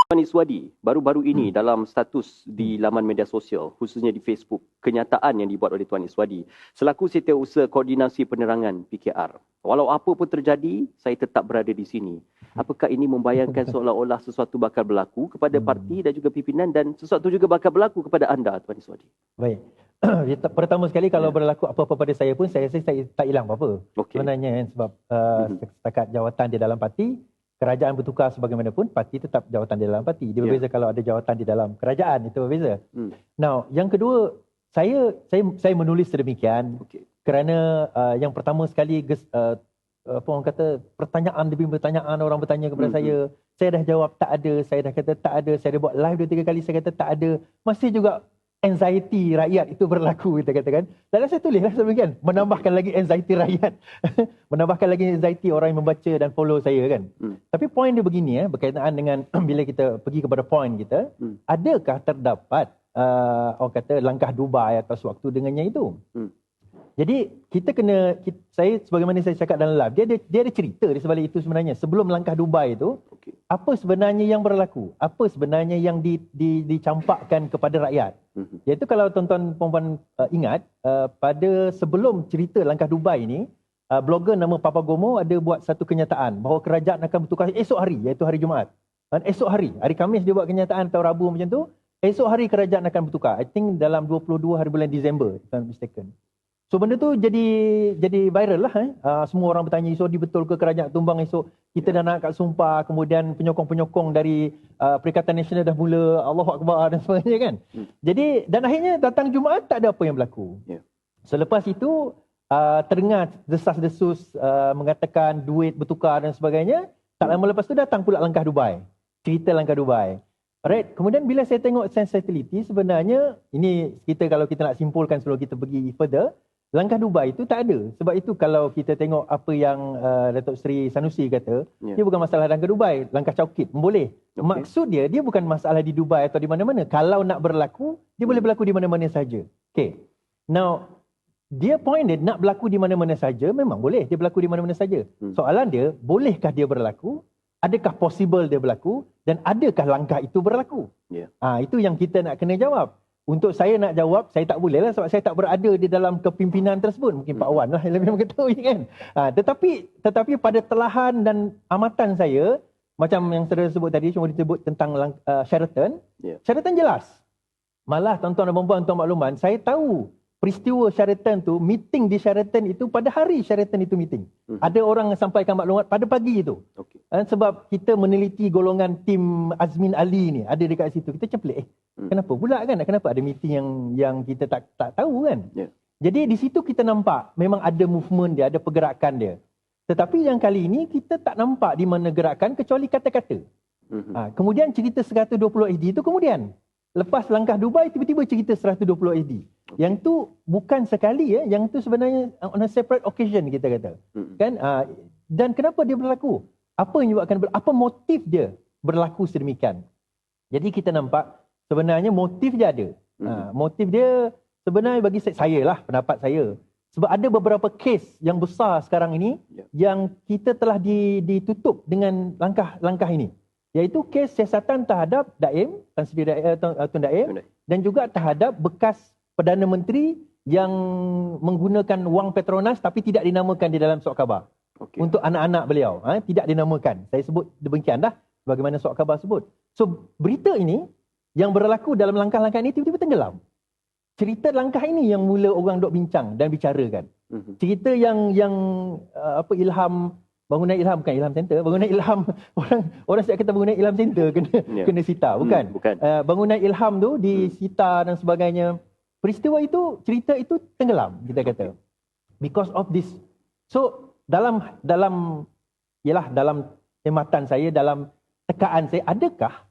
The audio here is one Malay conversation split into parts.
Tuan Iswadi, baru-baru ini dalam status di laman media sosial, khususnya di Facebook, kenyataan yang dibuat oleh Tuan Iswadi, selaku Setiausaha Koordinasi Penerangan PKR. Walau apa pun terjadi, saya tetap berada di sini. Apakah ini membayangkan seolah-olah sesuatu bakal berlaku kepada parti dan juga pimpinan dan sesuatu juga bakal berlaku kepada anda, Tuan Iswadi? Baik. Pertama sekali kalau berlaku apa-apa pada saya pun, saya tak hilang apa-apa. Sebenarnya sebab setakat jawatan di dalam parti, kerajaan bertukar sebagaimanapun, parti tetap jawatan di dalam parti. Dia berbeza kalau ada jawatan di dalam kerajaan, itu berbeza. Now, yang kedua, saya menulis sedemikian kerana yang pertama sekali apa orang kata, pertanyaan demi pertanyaan orang bertanya kepada saya dah jawab tak ada, saya dah kata tak ada, saya dah buat live 2-3 kali, saya kata tak ada. Masih juga anxiety rakyat itu berlaku, kita katakan. Dan saya tulislah sedemikian, menambahkan lagi anxiety rakyat. Menambahkan lagi anxiety orang yang membaca dan follow saya kan. Tapi poin dia begini, berkaitan dengan bila kita pergi kepada poin kita, adakah terdapat orang kata langkah Dubai atau sewaktu dengannya itu? Jadi saya sebagaimana saya cakap dalam live, dia ada cerita di sebalik itu sebenarnya. Sebelum langkah Dubai itu, apa sebenarnya yang berlaku? Apa sebenarnya yang dicampakkan kepada rakyat? Iaitu kalau tuan-tuan puan-puan ingat, pada sebelum cerita langkah Dubai ini, blogger nama Papa Gomo ada buat satu kenyataan bahawa kerajaan akan bertukar esok hari, iaitu hari Jumaat. Dan esok hari Khamis dia buat kenyataan atau Rabu macam tu, esok hari kerajaan akan bertukar. I think dalam 22 hari bulan Disember, if I'm mistaken. So benda tu jadi viral lah. Semua orang bertanya, Iswadi betul ke kerajaan tumbang esok? Kita dah nak kat sumpah, kemudian penyokong-penyokong dari Perikatan Nasional dah mula Allahu Akbar dan sebagainya kan. Jadi dan akhirnya datang Jumaat tak ada apa yang berlaku. Selepas itu terdengar desas-desus mengatakan duit bertukar dan sebagainya. Tak lama lepas tu datang pula langkah Dubai. Cerita langkah Dubai. Alright, kemudian bila saya tengok sensitivity, sebenarnya ini kalau kita nak simpulkan sebelum kita pergi further, langkah Dubai itu tak ada. Sebab itu kalau kita tengok apa yang Datuk Seri Sanusi kata, dia bukan masalah langkah Dubai, langkah Caukit boleh. Maksud dia bukan masalah di Dubai atau di mana-mana. Kalau nak berlaku, dia boleh berlaku di mana-mana saja. Okay. Now, dia point dia nak berlaku di mana-mana saja, memang boleh dia berlaku di mana-mana saja. Soalan dia, bolehkah dia berlaku? Adakah possible dia berlaku? Dan adakah langkah itu berlaku? Itu yang kita nak kena jawab. Untuk saya nak jawab, saya tak boleh lah sebab saya tak berada di dalam kepimpinan tersebut. Mungkin Pak Wan lah yang lebih mengetahui kan. Tetapi pada telahan dan amatan saya, macam yang saudara sebut tadi, cuma disebut tentang Sheraton. Sheraton jelas. Malah tuan-tuan dan puan-puan, untuk makluman, saya tahu peristiwa Sheraton tu, meeting di Sheraton itu pada hari Sheraton itu meeting. Ada orang sampaikan maklumat pada pagi itu. Sebab kita meneliti golongan tim Azmin Ali ni, ada dekat situ. Kita macam pelik, kenapa pula kan? Kenapa ada meeting yang kita tak tahu kan? Jadi di situ kita nampak memang ada movement dia, ada pergerakan dia. Tetapi yang kali ini kita tak nampak di mana gerakan kecuali kata-kata. Kemudian cerita 120 SD itu kemudian. Lepas langkah Dubai, tiba-tiba cerita 120 SD. Yang tu bukan sekali yang tu sebenarnya on a separate occasion kita kata. Kan? Dan kenapa dia berlaku? Apa yang menyebabkan, apa motif dia berlaku sedemikian? Jadi kita nampak sebenarnya motif dia ada. Motif dia sebenarnya bagi saya lah, pendapat saya. Sebab ada beberapa kes yang besar sekarang ini yang kita telah ditutup dengan langkah ini. Iaitu kes siasatan terhadap Daim, Tun Daim, dan juga terhadap bekas Perdana Menteri yang menggunakan wang Petronas tapi tidak dinamakan di dalam surat khabar. Untuk anak-anak beliau. Tidak dinamakan. Saya sebut demikian dah, bagaimana surat khabar sebut. So, berita ini yang berlaku dalam langkah-langkah ini tiba-tiba tenggelam. Cerita langkah ini yang mula orang duk bincang dan bicarakan. Cerita yang Ilham, bangunan Ilham, bukan Ilham Center, bangunan Ilham, orang siap kata bangunan Ilham Center kena sita, bukan. Bangunan Ilham tu disita dan sebagainya. Peristiwa itu, cerita itu tenggelam, kita kata. Because of this. So, dalam khidmatan saya, dalam tekaan saya, adakah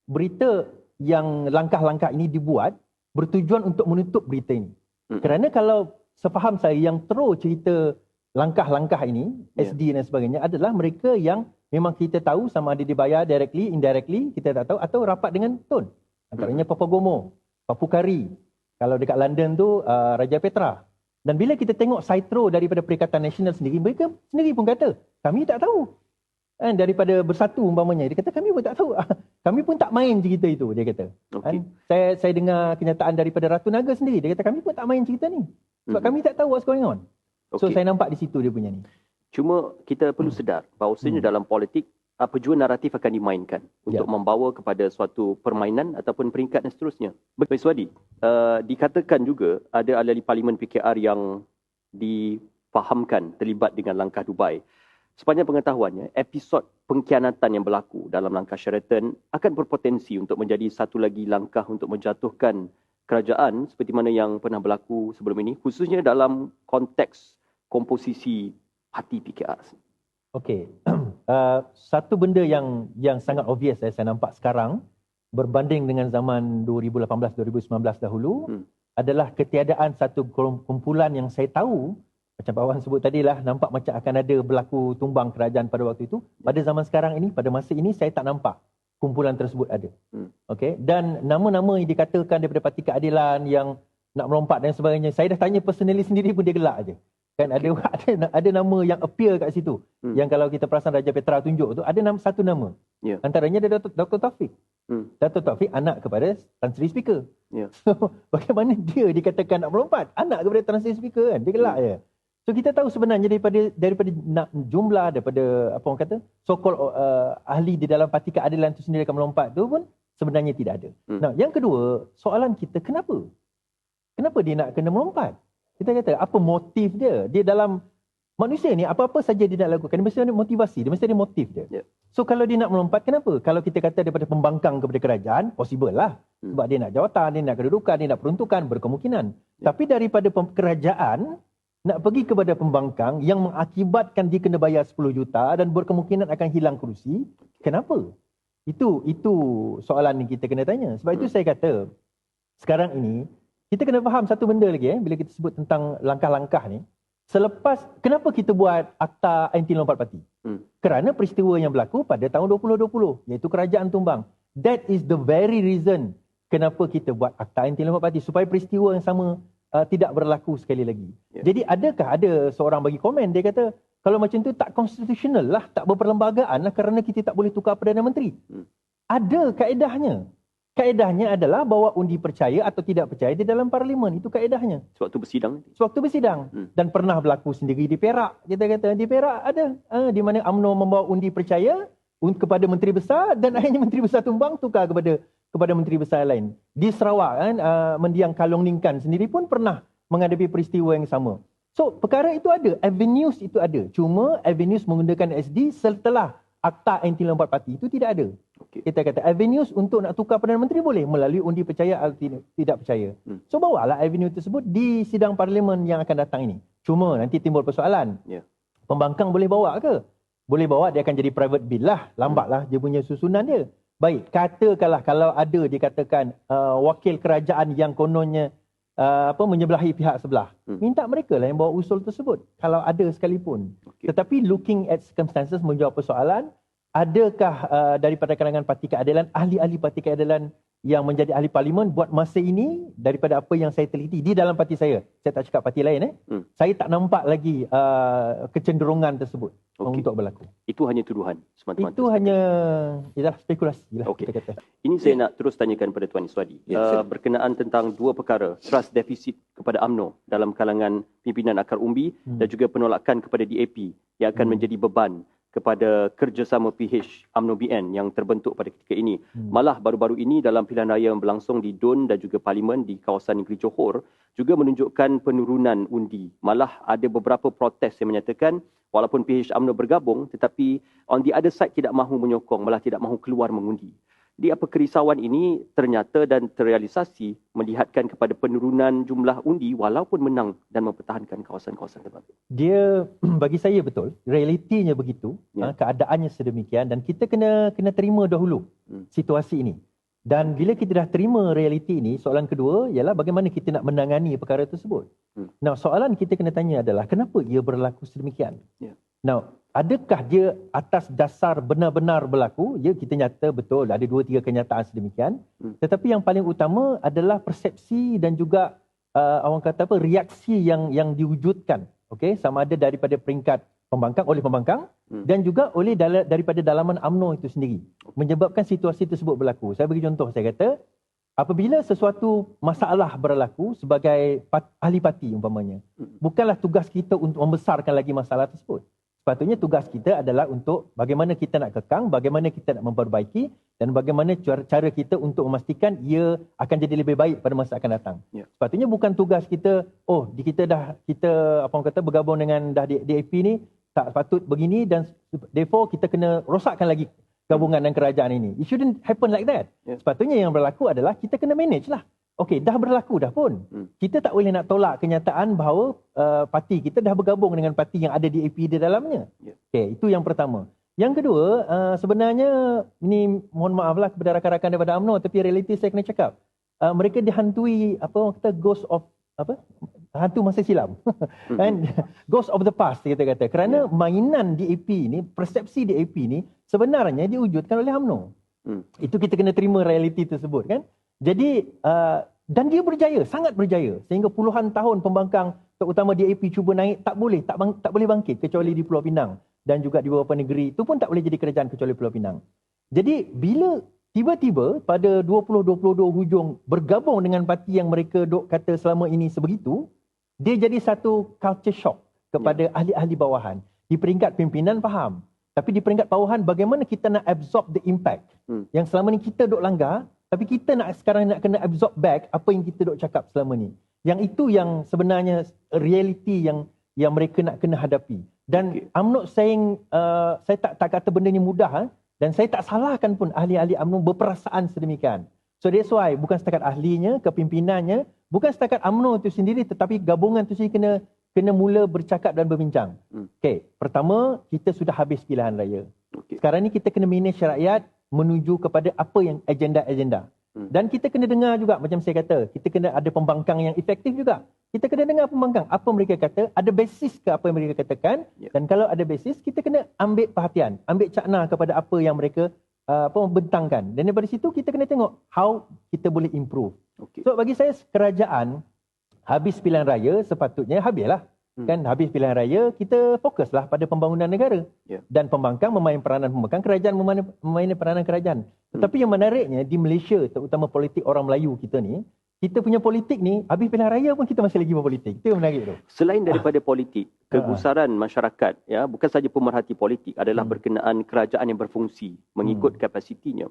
berita yang langkah-langkah ini dibuat bertujuan untuk menutup berita ini? Kerana kalau sepaham saya, yang throw cerita langkah-langkah ini, SD dan sebagainya, adalah mereka yang memang kita tahu sama ada dibayar directly, indirectly, kita tak tahu, atau rapat dengan Tun. Antaranya Papa Gomo, Papu Kari. Kalau dekat London tu, Raja Petra. Dan bila kita tengok Saitro daripada Perikatan Nasional sendiri, mereka sendiri pun kata, kami tak tahu. Daripada Bersatu umpamanya, dia kata kami pun tak tahu. kami pun tak main cerita itu, dia kata. Okay. Saya dengar kenyataan daripada Ratu Naga sendiri. Dia kata kami pun tak main cerita ni. Sebab kami tak tahu what's going on. So saya nampak di situ dia punya ni. Cuma kita perlu sedar bahawasanya dalam politik, jua naratif akan dimainkan untuk membawa kepada suatu permainan ataupun peringkat dan seterusnya. Baik Swadi, dikatakan juga ada ahli Parlimen PKR yang difahamkan terlibat dengan langkah Dubai. Sepanjang pengetahuannya, episod pengkhianatan yang berlaku dalam langkah Sheraton akan berpotensi untuk menjadi satu lagi langkah untuk menjatuhkan kerajaan seperti mana yang pernah berlaku sebelum ini, khususnya dalam konteks komposisi parti PKR. Okey. Satu benda yang sangat obvious saya nampak sekarang berbanding dengan zaman 2018-2019 dahulu adalah ketiadaan satu kumpulan yang saya tahu, macam Pak Wan sebut tadi lah, nampak macam akan ada berlaku tumbang kerajaan pada waktu itu. Pada zaman sekarang ini, pada masa ini, saya tak nampak kumpulan tersebut ada. Okay? Dan nama-nama yang dikatakan daripada Parti Keadilan yang nak melompat dan sebagainya, saya dah tanya personally sendiri pun dia gelak aje. Kan ada nama yang appear kat situ. Yang kalau kita perasan Raja Petra tunjuk tu, ada satu nama. Antaranya ada Dr. Taufik. Dr. Taufik anak kepada Tan Sri Speaker. So, bagaimana dia dikatakan nak melompat? Anak kepada Tan Sri Speaker kan? Dia gelak je. So kita tahu sebenarnya daripada jumlah, daripada apa orang kata, so-called ahli di dalam Parti Keadilan itu sendiri akan melompat tu pun sebenarnya tidak ada. Nah, yang kedua, soalan kita kenapa? Kenapa dia nak kena melompat? Kita kata apa motif dia? Dia dalam manusia ni apa-apa saja dia nak lakukan, dia mesti ada motivasi, dia mesti ada motif dia. So kalau dia nak melompat, kenapa? Kalau kita kata daripada pembangkang kepada kerajaan, possible lah. Sebab dia nak jawatan, dia nak kedudukan, dia nak peruntukan, berkemungkinan. Tapi daripada kerajaan nak pergi kepada pembangkang yang mengakibatkan dia kena bayar 10 juta dan berkemungkinan akan hilang kerusi. Kenapa? Itu soalan yang kita kena tanya. Sebab itu saya kata, sekarang ini, kita kena faham satu benda lagi bila kita sebut tentang langkah-langkah ni. Kenapa kita buat Akta Anti Lompat Parti? Kerana peristiwa yang berlaku pada tahun 2020, iaitu kerajaan tumbang. That is the very reason kenapa kita buat Akta Anti Lompat Parti. Supaya peristiwa yang sama tidak berlaku sekali lagi. Jadi adakah ada seorang bagi komen, dia kata kalau macam tu tak konstitusional lah, tak berperlembagaan lah kerana kita tak boleh tukar Perdana Menteri. Ada kaedahnya. Kaedahnya adalah bawa undi percaya atau tidak percaya di dalam Parlimen. Itu kaedahnya. Sewaktu bersidang? Sewaktu bersidang. Dan pernah berlaku sendiri di Perak. Kita kata di Perak ada. Di mana UMNO membawa undi percaya kepada Menteri Besar dan akhirnya Menteri Besar tumbang tukar kepada Menteri Besar lain. Di Sarawak kan, Mendiang Kalong Ningkan sendiri pun pernah menghadapi peristiwa yang sama. So perkara itu ada, avenues itu ada. Cuma avenues menggunakan SD setelah Akta Anti Lompat Parti itu tidak ada. Kita kata avenues untuk nak tukar Perdana Menteri boleh melalui undi percaya atau tidak percaya. So bawalah avenue tersebut di sidang Parlimen yang akan datang ini. Cuma nanti timbul persoalan. Pembangkang boleh bawa ke? Boleh bawa, dia akan jadi private bill lah. Lambatlah dia punya susunan dia. Baik, katakanlah kalau ada dikatakan wakil kerajaan yang kononnya menyebelahi pihak sebelah. Minta mereka lah yang bawa usul tersebut. Kalau ada sekalipun. Tetapi looking at circumstances menjawab persoalan, adakah daripada kalangan Parti Keadilan, ahli-ahli Parti Keadilan yang menjadi ahli Parlimen buat masa ini, daripada apa yang saya teliti di dalam parti saya tak cakap parti lain, saya tak nampak lagi kecenderungan tersebut untuk berlaku. Itu hanya tuduhan semata-mata. Itu hanya spekulasi lah kita kata. Ini saya nak terus tanyakan pada Tuan Iswadi. Berkenaan tentang dua perkara, trust deficit kepada UMNO dalam kalangan pimpinan akar umbi dan juga penolakan kepada DAP yang akan menjadi beban kepada kerjasama PH UMNO BN yang terbentuk pada ketika ini. Malah baru-baru ini dalam pilihan raya yang berlangsung di DUN dan juga Parlimen di kawasan negeri Johor juga menunjukkan penurunan undi. Malah ada beberapa protes yang menyatakan walaupun PH UMNO bergabung tetapi on the other side tidak mahu menyokong, malah tidak mahu keluar mengundi. Jadi apa kerisauan ini ternyata dan terrealisasi melihatkan kepada penurunan jumlah undi walaupun menang dan mempertahankan kawasan-kawasan terbabit? Dia bagi saya betul, realitinya begitu, keadaannya sedemikian dan kita kena terima dahulu situasi ini. Dan bila kita dah terima realiti ini, soalan kedua ialah bagaimana kita nak menangani perkara tersebut. Nah, soalan kita kena tanya adalah kenapa ia berlaku sedemikian? Now, adakah dia atas dasar benar-benar berlaku? Ya, kita nyata betul ada 2-3 kenyataan sedemikian. Tetapi yang paling utama adalah persepsi dan juga orang kata reaksi yang diwujudkan. Okey, sama ada daripada peringkat oleh pembangkang dan juga oleh daripada dalaman UMNO itu sendiri. Menyebabkan situasi tersebut berlaku. Saya bagi contoh, saya kata apabila sesuatu masalah berlaku sebagai ahli parti umpamanya, bukanlah tugas kita untuk membesarkan lagi masalah tersebut. Sepatutnya tugas kita adalah untuk bagaimana kita nak kekang, bagaimana kita nak memperbaiki dan bagaimana cara kita untuk memastikan ia akan jadi lebih baik pada masa akan datang. Sepatutnya bukan tugas kita, kita bergabung dengan DAP ni tak patut begini dan therefore kita kena rosakkan lagi gabungan dan kerajaan ini. It shouldn't happen like that. Sepatutnya yang berlaku adalah kita kena manage lah. Okey, dah berlaku dah pun. Kita tak boleh nak tolak kenyataan bahawa parti kita dah bergabung dengan parti yang ada DAP di dalamnya. Okey, itu yang pertama. Yang kedua, sebenarnya ini mohon maaflah kepada rakan-rakan daripada UMNO, tapi realiti saya kena cakap. Mereka dihantui ghost of hantu masa silam. Kan? Ghost of the past kita kata. Kerana mainan DAP ni, persepsi DAP ni sebenarnya diwujudkan oleh UMNO. Itu kita kena terima realiti tersebut kan. Jadi dan dia berjaya, sangat berjaya sehingga puluhan tahun pembangkang terutama DAP cuba naik tak boleh bangkit kecuali di Pulau Pinang dan juga di beberapa negeri itu pun tak boleh jadi kerajaan kecuali Pulau Pinang. Jadi bila tiba-tiba pada 2022 hujung bergabung dengan parti yang mereka dok kata selama ini sebegitu, dia jadi satu culture shock kepada ahli-ahli bawahan. Di peringkat pimpinan faham, tapi di peringkat bawahan bagaimana kita nak absorb the impact yang selama ni kita dok langgar. Tapi kita sekarang nak kena absorb back apa yang kita duk cakap selama ni. Yang itu yang sebenarnya reality yang mereka nak kena hadapi. Dan I'm not saying, saya tak kata benda ni mudah. Dan saya tak salahkan pun ahli-ahli UMNO berperasaan sedemikian. So that's why bukan setakat ahlinya, kepimpinannya, bukan setakat UMNO itu sendiri tetapi gabungan itu sendiri kena mula bercakap dan berbincang. Okay, pertama kita sudah habis pilihan raya. Sekarang ni kita kena manage rakyat menuju kepada apa yang agenda-agenda. Dan kita kena dengar juga, macam saya kata, kita kena ada pembangkang yang efektif juga. Kita kena dengar pembangkang, apa mereka kata, ada basis ke apa yang mereka katakan, dan kalau ada basis, kita kena ambil perhatian, ambil cakna kepada apa yang mereka bentangkan. Dan daripada situ, kita kena tengok how kita boleh improve. So bagi saya, kerajaan, habis pilihan raya, sepatutnya habislah. Kan habis pilihan raya, kita fokuslah pada pembangunan negara. Dan pembangkang memainkan peranan pembangkang, kerajaan memainkan peranan kerajaan. Tetapi yang menariknya di Malaysia, terutama politik orang Melayu kita ni, kita punya politik ni, habis pilihan raya pun kita masih lagi berpolitik. Itu yang menarik tu. Selain daripada politik, kegusaran masyarakat, ya, bukan saja pemerhati politik, adalah berkenaan kerajaan yang berfungsi mengikut kapasitinya.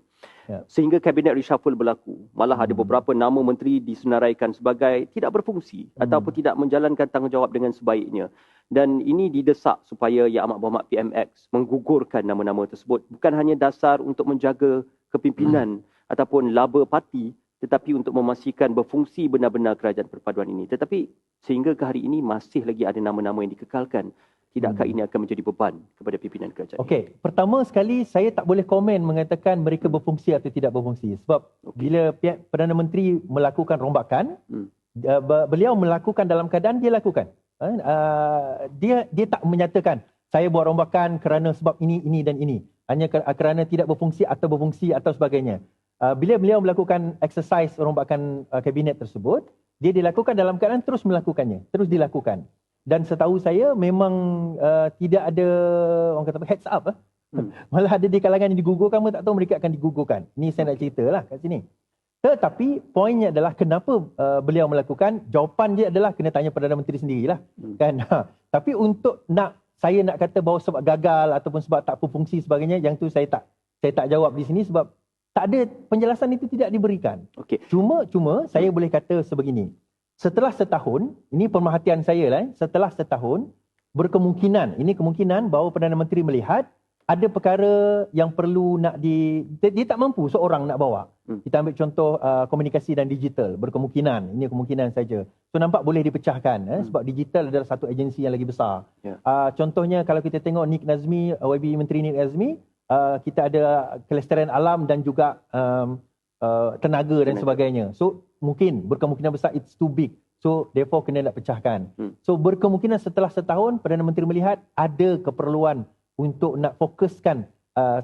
Sehingga kabinet reshuffle berlaku. Malah ada beberapa nama menteri disenaraikan sebagai tidak berfungsi ataupun tidak menjalankan tanggungjawab dengan sebaiknya. Dan ini didesak supaya Yang Amat Berhormat PMX menggugurkan nama-nama tersebut. Bukan hanya dasar untuk menjaga kepimpinan ataupun laba parti, tetapi untuk memastikan berfungsi benar-benar kerajaan perpaduan ini. Tetapi sehingga ke hari ini masih lagi ada nama-nama yang dikekalkan. Tidakkah ini akan menjadi beban kepada pimpinan kerajaan? Okey, pertama sekali saya tak boleh komen mengatakan mereka berfungsi atau tidak berfungsi. Sebab bila pihak Perdana Menteri melakukan rombakan, beliau melakukan dalam keadaan dia lakukan. Dia tak menyatakan saya buat rombakan kerana sebab ini dan ini. Hanya kerana tidak berfungsi atau sebagainya. Bila beliau melakukan exercise rombakan kabinet tersebut, dia dilakukan dalam keadaan terus melakukannya, terus dilakukan. Dan setahu saya memang tidak ada orang kata heads up. Malah ada di kalangan yang digugurkan, tak tahu mereka akan digugurkan. Ini saya nak ceritalah kat sini. Tetapi poinnya adalah kenapa beliau melakukan, jawapan dia adalah kena tanya Perdana Menteri sendirilah. Kan? Tapi untuk saya nak kata bahawa sebab gagal ataupun sebab tak berfungsi sebagainya, yang tu saya tak jawab di sini sebab tak ada penjelasan itu tidak diberikan. Cuma saya boleh kata sebegini. Setelah setahun, ini pemerhatian saya lah, setelah setahun berkemungkinan, ini kemungkinan bahawa Perdana Menteri melihat ada perkara yang perlu dia tak mampu seorang nak bawa. Kita ambil contoh komunikasi dan digital, berkemungkinan, ini kemungkinan saja. So nampak boleh dipecahkan sebab digital adalah satu agensi yang lagi besar. Contohnya kalau kita tengok Nik Nazmi, YB Menteri Nik Nazmi, kita ada kelestarian alam dan juga tenaga dan sebagainya. So mungkin berkemungkinan besar it's too big. So therefore kena nak pecahkan. So berkemungkinan setelah setahun Perdana Menteri melihat ada keperluan untuk nak fokuskan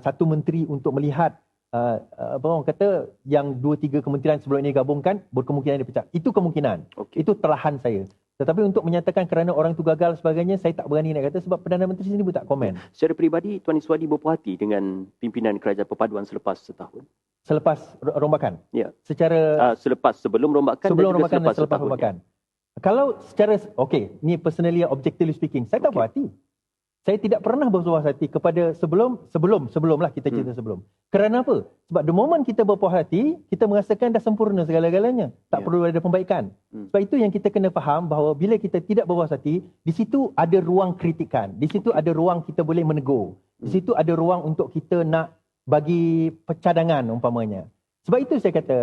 satu menteri untuk melihat apa orang kata yang 2-3 kementerian sebelum ini gabungkan, berkemungkinan dipecah. Itu kemungkinan. Itu telahan saya. Tetapi untuk menyatakan kerana orang tu gagal sebagainya, saya tak berani nak kata sebab Perdana Menteri sendiri pun tak komen. Secara peribadi, Tuan Iswadi berpuas hati dengan pimpinan Kerajaan Perpaduan selepas setahun? Selepas rombakan? Ya. Secara... sebelum rombakan sebelum dan juga rombakan selepas rombakan. Ya. Kalau secara... Okey, ni personally, objectively speaking, saya tak puas hati. Saya tidak pernah berpuas hati kepada sebelum lah kita cerita sebelum. Kerana apa? Sebab the moment kita berpuas hati, kita merasakan dah sempurna segala-galanya. Tak perlu ada pembaikan. Sebab itu yang kita kena faham bahawa bila kita tidak berpuas hati, di situ ada ruang kritikan. Di situ ada ruang kita boleh menegur. Di situ ada ruang untuk kita nak bagi cadangan umpamanya. Sebab itu saya kata,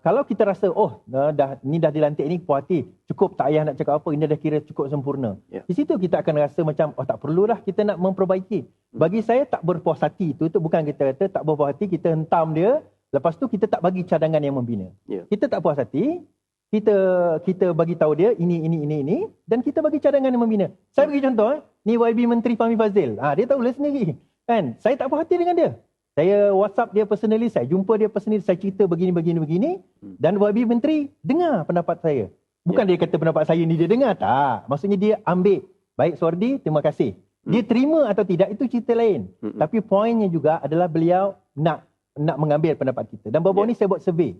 kalau kita rasa, dah dilantik ni puas hati, cukup tak payah nak cakap apa, ini dah kira cukup sempurna. Di situ kita akan rasa macam, tak perlulah kita nak memperbaiki. Bagi saya tak berpuas hati itu bukan kita kata tak berpuas hati, kita hentam dia, lepas tu kita tak bagi cadangan yang membina. Kita tak puas hati, kita bagi tahu dia ini, dan kita bagi cadangan yang membina. Saya bagi contoh, ni YB Menteri Fahmi Fadzil. Dia tahulah sendiri. Kan? Saya tak puas hati dengan dia. Saya WhatsApp dia personally, saya jumpa dia personally, saya cerita begini, dan YB Menteri dengar pendapat saya. Bukan dia kata pendapat saya ni dia dengar, tak. Maksudnya dia ambil, baik Suardi, terima kasih. Dia terima atau tidak, itu cerita lain. Tapi poinnya juga adalah beliau nak mengambil pendapat kita. Dan baru-baru ni saya buat survey.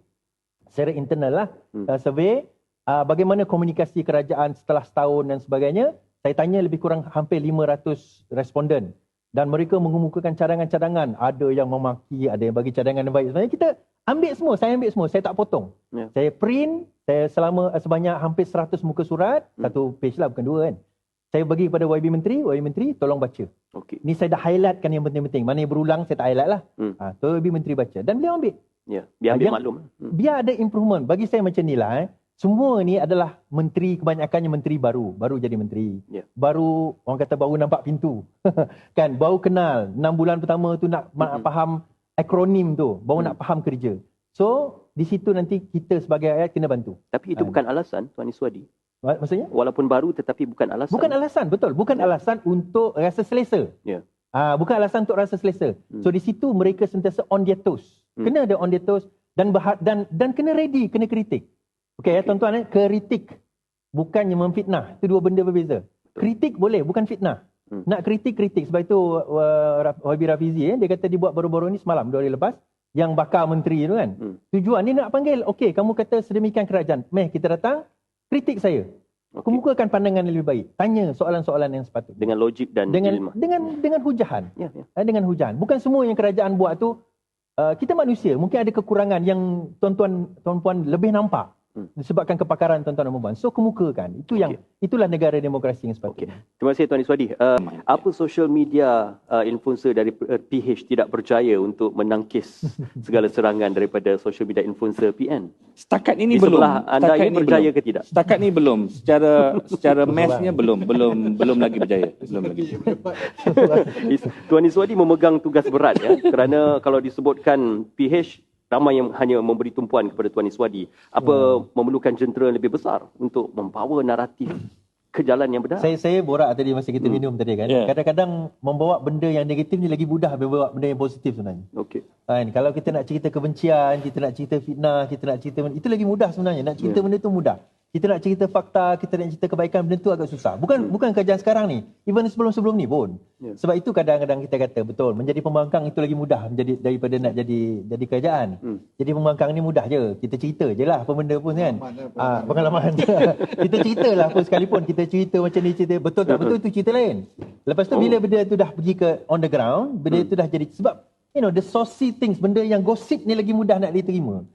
Secara internal lah, survey bagaimana komunikasi kerajaan setelah setahun dan sebagainya. Saya tanya lebih kurang hampir 500 responden. Dan mereka mengemukakan cadangan-cadangan. Ada yang memaki, ada yang bagi cadangan yang baik. Sebenarnya kita ambil semua, saya tak potong. Saya print, saya sebanyak hampir 100 muka surat, satu page lah, bukan dua kan. Saya bagi kepada YB Menteri, tolong baca. Ni saya dah highlightkan yang penting-penting. Mana yang berulang, saya tak highlight lah. So YB Menteri baca. Dan beliau ambil. Biar ambil maklum. Biar ada improvement. Bagi saya macam ni lah. Semua ni adalah menteri, kebanyakannya menteri baru jadi menteri. Baru, orang kata baru nampak pintu. Kan, baru kenal. 6 bulan pertama tu nak faham akronim tu, baru nak faham kerja. So, di situ nanti kita sebagai rakyat kena bantu. Tapi itu bukan alasan, Tuan Iswadi. Maksudnya? Walaupun baru tetapi bukan alasan. Bukan alasan, betul. Bukan alasan untuk rasa selesa. Bukan alasan untuk rasa selesa. So, di situ mereka sentiasa on their toes. Kena ada on their toes dan kena ready, kena kritik. Okey, tuan-tuan, kritik bukannya memfitnah. Itu dua benda berbeza. Kritik boleh, bukan fitnah. Nak kritik. Sebab itu YB Rafizi, dia kata dibuat baru-baru ni semalam, 2 hari lepas, yang bakar menteri tu kan. Tujuan ni nak panggil, okey, kamu kata sedemikian kerajaan. Kita datang, kritik saya. Kemukakan pandangan yang lebih baik. Tanya soalan-soalan yang sepatutnya. Dengan logik dan ilmu. Dengan hujahan. Dengan hujahan. Bukan semua yang kerajaan buat tu, kita manusia, mungkin ada kekurangan yang tuan-puan lebih nampak. Disebabkan kepakaran tuan-tuan dan puan. So kemukakan. Itulah negara demokrasi yang sepatutnya. Terima kasih Tuan Iswadi. Apa social media influencer dari PH tidak percaya untuk menangkis segala serangan daripada social media influencer PN? Setakat ini belum. Anda ini percaya ke tidak? Setakat ini belum. Secara massnya belum lagi berjaya. Belum lagi. Tuan Iswadi memegang tugas berat ya. Kerana kalau disebutkan PH, ramai yang hanya memberi tumpuan kepada Tuan Iswadi. Memerlukan jentera lebih besar untuk membawa naratif ke jalan yang benar. Saya borak tadi masa kita minum tadi kan. Kadang-kadang membawa benda yang negatif ni lagi mudah daripada benda yang positif sebenarnya. Kalau kita nak cerita kebencian, kita nak cerita fitnah, kita nak cerita itu lagi mudah sebenarnya. Nak cerita benda tu mudah. Kita nak cerita fakta, kita nak cerita kebaikan, benda tu agak susah. Bukan kerajaan sekarang ni. Even sebelum-sebelum ni pun. Sebab itu kadang-kadang kita kata, betul, menjadi pembangkang itu lagi mudah daripada nak jadi kerajaan. Jadi pembangkang ni mudah je. Kita cerita je lah apa benda pun kan. Pengalaman. Kita cerita lah apa sekalipun. Kita cerita macam ni, cerita betul tak betul, itu cerita lain. Lepas tu bila benda tu dah pergi ke on the ground, benda tu dah jadi, sebab the saucy things, benda yang gosip ni lagi mudah nak diterima.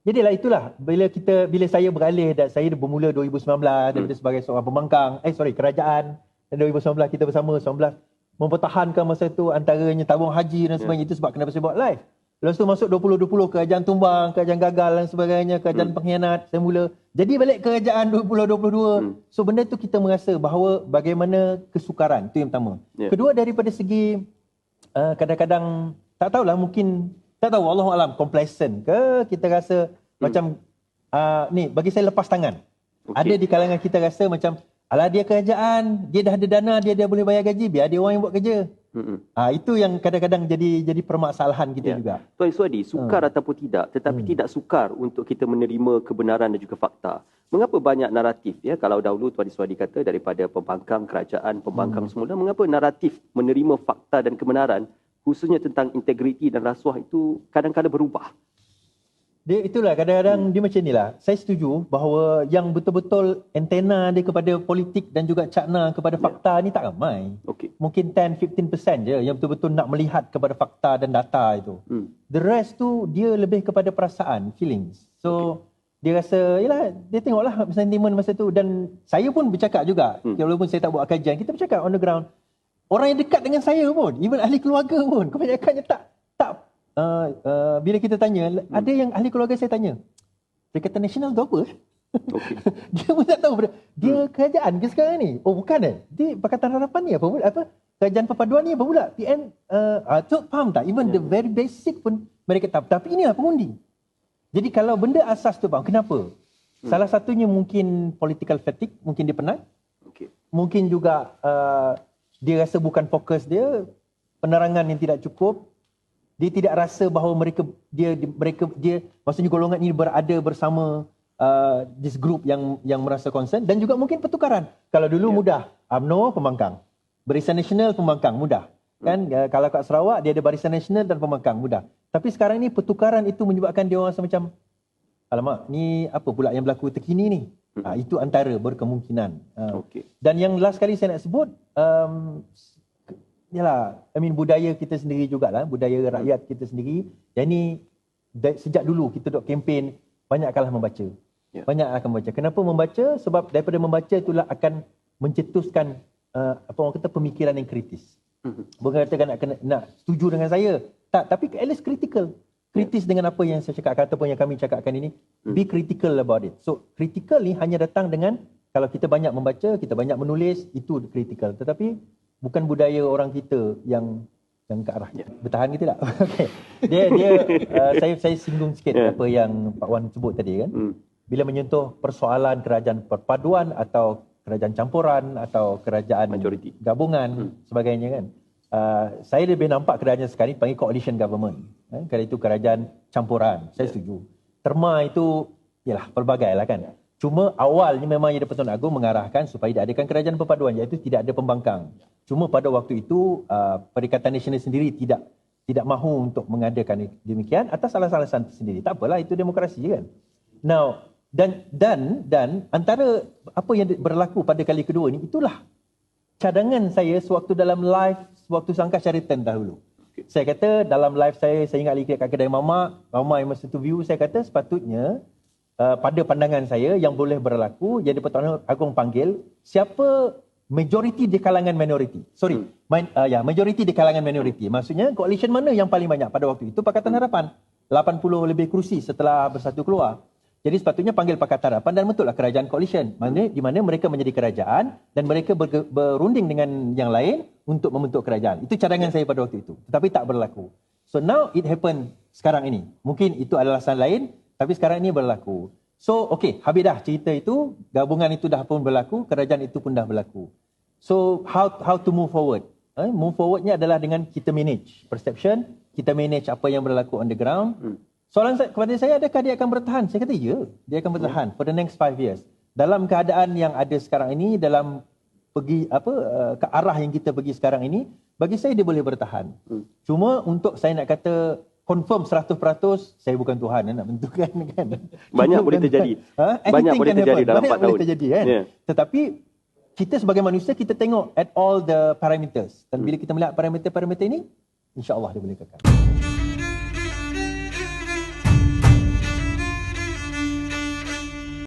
Jadilah itulah bila saya beralih dan saya bermula 2019 daripada sebagai seorang pembangkang, kerajaan, dan 2019 kita bersama 19 mempertahankan masa itu antaranya tabung haji dan sebagainya. Itu sebab kenapa saya buat live. Lepas tu masuk 2020 kerajaan tumbang, kerajaan gagal dan sebagainya, kerajaan pengkhianat, saya mula jadi balik kerajaan 2022. So benda tu kita merasa bahawa bagaimana kesukaran, itu yang pertama. Kedua, daripada segi kadang-kadang tak tahulah, mungkin tak tahu, Allahualam, complacent ke, kita rasa macam ni bagi saya lepas tangan. Ada di kalangan kita rasa macam alah, dia kerajaan, dia dah ada dana, dia boleh bayar gaji, biar dia orang yang buat kerja. Itu yang kadang-kadang jadi permasalahan kita juga. Tuan Iswadi, sukar ataupun tidak, tetapi tidak sukar untuk kita menerima kebenaran dan juga fakta. Mengapa banyak naratif ya, kalau dahulu Tuan Iswadi kata daripada pembangkang kerajaan, pembangkang semula, mengapa naratif menerima fakta dan kebenaran khususnya tentang integriti dan rasuah itu kadang-kadang berubah? Dia itulah kadang-kadang dia macam inilah. Saya setuju bahawa yang betul-betul antena dia kepada politik dan juga cakna kepada fakta ni tak ramai. Okay. Mungkin 10-15% je yang betul-betul nak melihat kepada fakta dan data itu. The rest tu dia lebih kepada perasaan, feelings. So dia rasa, yalah, dia tengoklah sentimen masa tu. Dan saya pun bercakap juga, walaupun saya tak buat kajian, kita bercakap on the ground. Orang yang dekat dengan saya pun, even ahli keluarga pun, kebanyakannya bila kita tanya, ada yang ahli keluarga saya tanya, Perikatan Nasional tu apa? Okay. Dia pun tak tahu. Dia kerajaan ke sekarang ni? Oh bukan Dia Pakatan Harapan ni apa pula? Kerajaan Perpaduan ni apa pula? PN? Tu faham tak? Even the very basic pun mereka tak. Tapi inilah pengundi. Jadi kalau benda asas tu bang, kenapa? Salah satunya mungkin political fatigue, mungkin dia penat. Okay. Mungkin juga dia rasa bukan fokus dia, penerangan yang tidak cukup. Dia tidak rasa bahawa mereka maksudnya golongan ini berada bersama this group yang merasa concern, dan juga mungkin pertukaran. Kalau dulu mudah, UMNO pembangkang, Barisan Nasional pembangkang mudah. Kan kalau kat Sarawak dia ada Barisan Nasional dan pembangkang mudah. Tapi sekarang ni pertukaran itu menyebabkan dia orang rasa macam, alamak, ni apa pula yang berlaku terkini ni? Itu antara berkemungkinan. Okay. Dan yang last kali saya nak sebut, budaya kita sendiri jugalah, budaya rakyat kita sendiri. Yang ni sejak dulu kita duk kempen, banyaklah membaca. Banyak akan membaca. Kenapa membaca? Sebab daripada membaca itulah akan mencetuskan pemikiran yang kritis. Bukan katakan nak setuju dengan saya. Tak, tapi at least critical. Kritis dengan apa yang saya cakap ataupun yang kami cakapkan ini. Be critical about it. So, critical ni hanya datang dengan, kalau kita banyak membaca, kita banyak menulis, itu critical. Tetapi bukan budaya orang kita yang ke arah. Bertahan ke tidak? Okay. Saya singgung sikit apa yang Pak Wan sebut tadi kan. Bila menyentuh persoalan kerajaan perpaduan atau kerajaan campuran atau kerajaan majoriti gabungan sebagainya kan. Saya lebih nampak kerajaan sekarang ni panggil coalition government. Kalau itu kerajaan campuran, saya setuju. Terma itu yalah pelbagai lah kan. Cuma awalnya memang Yang di-Pertuan Agong mengarahkan supaya diadakan kerajaan perpaduan, iaitu tidak ada pembangkang. Cuma pada waktu itu Perikatan Nasional sendiri tidak mahu untuk mengadakan demikian atas alasan-alasan sendiri. Tak apalah, itu demokrasi je kan. Now dan antara apa yang berlaku pada kali kedua ni, itulah cadangan saya sewaktu dalam live, sewaktu Sangka Syaritan dahulu. Okay. Saya kata dalam live saya ingat lagi kat kedai Mama yang masa tu view, saya kata sepatutnya pada pandangan saya yang boleh berlaku, Yang di-Pertuan Agong panggil siapa majoriti di kalangan minoriti. Majoriti di kalangan minoriti. Maksudnya coalition mana yang paling banyak pada waktu itu? Pakatan Harapan. 80 lebih kerusi setelah Bersatu keluar. Jadi sepatutnya panggil Pakatan Harapan dan bentuklah kerajaan coalition. Di mana mereka menjadi kerajaan dan mereka berunding dengan yang lain untuk membentuk kerajaan. Itu cadangan saya pada waktu itu. Tetapi tak berlaku. So now it happen sekarang ini. Mungkin itu adalah alasan lain, tapi sekarang ini berlaku. So okay, habis dah cerita itu, gabungan itu dah pun berlaku, kerajaan itu pun dah berlaku. So how to move forward? Move forwardnya adalah dengan kita manage perception, kita manage apa yang berlaku on the ground. Soalan kepada saya, adakah dia akan bertahan? Saya kata ya, dia akan bertahan for the next 5 years. Dalam keadaan yang ada sekarang ini, dalam ke arah yang kita pergi sekarang ini, bagi saya dia boleh bertahan. Cuma untuk saya nak kata confirm 100%, saya bukan Tuhan nak menentukan kan. Banyak boleh terjadi. Banyak boleh terjadi dalam 4 tahun. Boleh terjadi kan. Tetapi kita sebagai manusia, kita tengok at all the parameters. Dan bila kita melihat parameter-parameter ini, insya-Allah dia boleh kekal.